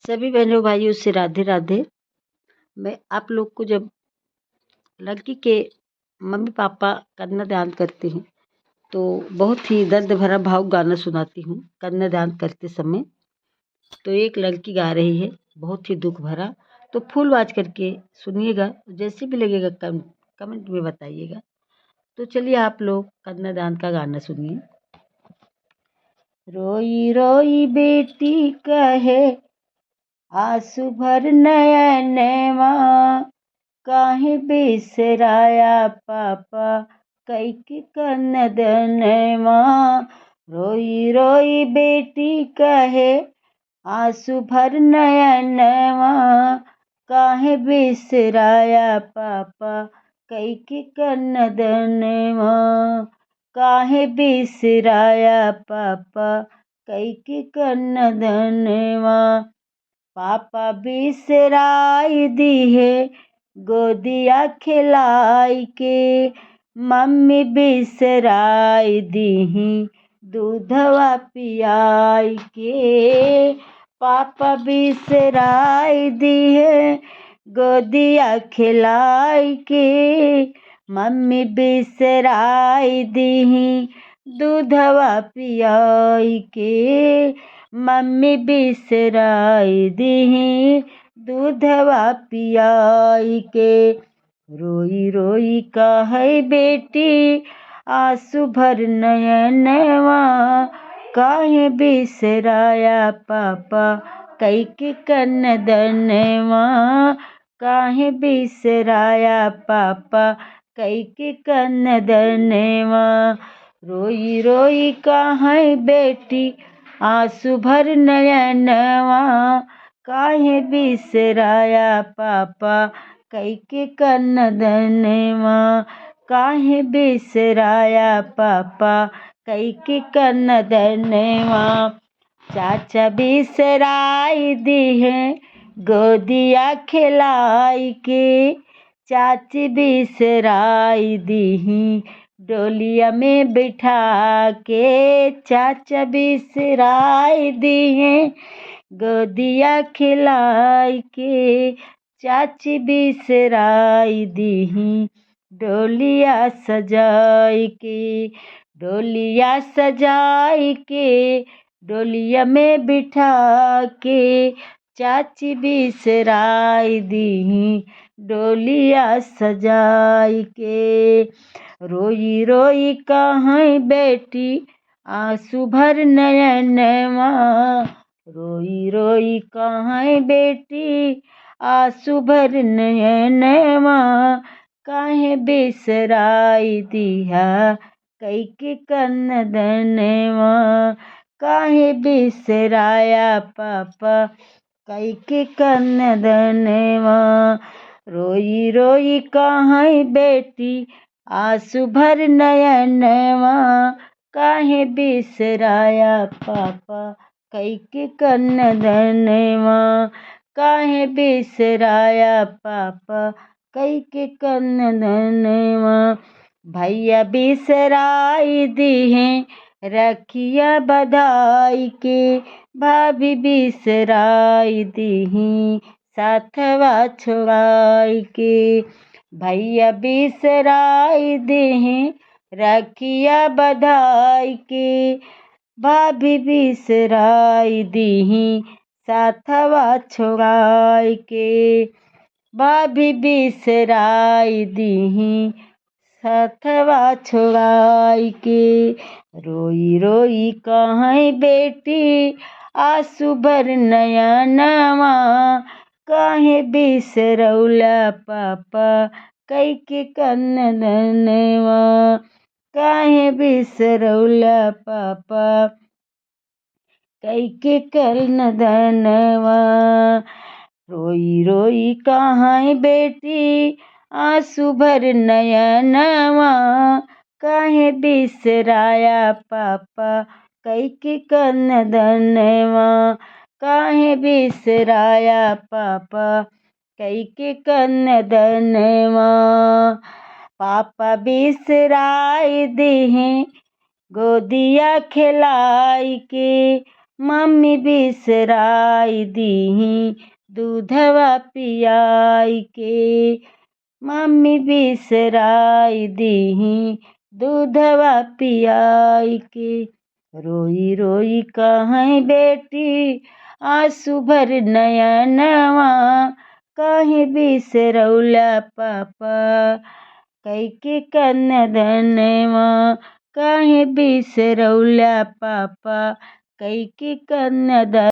सभी बहनों भाइयों से राधे राधे। मैं आप लोग को जब लड़की के मम्मी पापा कन्यादान करते हैं तो बहुत ही दर्द भरा भावुक गाना सुनाती हूँ। कन्यादान करते समय तो एक लड़की गा रही है बहुत ही दुख भरा, तो फुल आवाज करके सुनिएगा। जैसे भी लगेगा कमेंट में बताइएगा। तो चलिए आप लोग कन्यादान का गाना सुनिए। रोई रोई बेटी कहे आंसू भर नयनवा, काहे बिसराया पापा कैके कन्यादानवा। रोई रोई बेटी कहे आंसू भर नयनवा, काहे बिसराया पापा कैके कन्यादानवा। काहे बिसराया पापा कैके कन्यादानवा। पापा बिसराई दिहे गोदिया खिलाई के, मम्मी बिसराई दीही दूधवा पियाई के। पापा बिसराई दिहे गोदिया खिलाई के, मम्मी बिसराई दीही दूधवा पियाई के। मम्मी बिसराई दीही दूधवा पियाई के। रोई रोई कहे बेटी आंसू भर नयनवा, काहे बिसराया पापा कैके कन्यादानवा। काहे बिसराया पापा कैके कन्यादानवा। रोई रोई कहे बेटी आंसू भर नयनवा, काहे बिसराया पापा कैके कन्यादानवा। काहे बिसराया पापा कैके कन्यादानवा। चाचा बिसराई दिहे गोदिया खिलाई के, चाची बिसराई दीही डोलिया में बिठा के। चाचा बिसराई दिहे गोदिया खिलाई के, चाची बिसराई दीही डोलिया सजाई के। डोलिया सजाई के डोलिया में बिठा के, चाची बिसराई दीही डोलिया सजाई के। रोई रोई कहे बेटी आंसू भर नयनवा, रोई रोई कहे बेटी आंसू भर नयनवा। काहे बिसराई दिहा कैके कन्यादानवा। काहे बिसराया पापा कैके कन्यादानवा। रोई रोई कहे बेटी आंसू भर नयनवा, काहे बिसराया पापा कैके कन्यादानवा। काहे बिसराया पापा कैके कन्यादानवा। भैया बिसराई दिहे रखिया बधाई के, भाभी बिसराई दीही साथवा छोड़ाई के। भैया बिसराई दिहे रखिया बधाई के, भाभी बिसराई दीही साथवा छोड़ाई के। भाभी बिसराई दीही साथवा छोड़ाई के। रोई रोई कहे बेटी आंसू भर नयनवा, काहे बिसरौला पापा कैके कन्यादानवा। काहे बिसरौला पापा कैके कन्यादानवा। रोई रोई कहे बेटी आंसू भर नयनवा, काहे बिसराया पापा कैके कन्यादानवा। काहे बिसराया पापा कैके कन्यादानवा। पापा बिसराई दिहे गोदिया खिलाई के, मम्मी बिसराई दीही दूधवा पियाई के। मम्मी बिसराई दीही दूधवा पियाई के। रोई रोई कहीं बेटी आंसू भर नयनवा, कहीं बिसरौला पापा कैके कन्यादानवा, कहीं बिसरौला पापा कैके कन्यादान।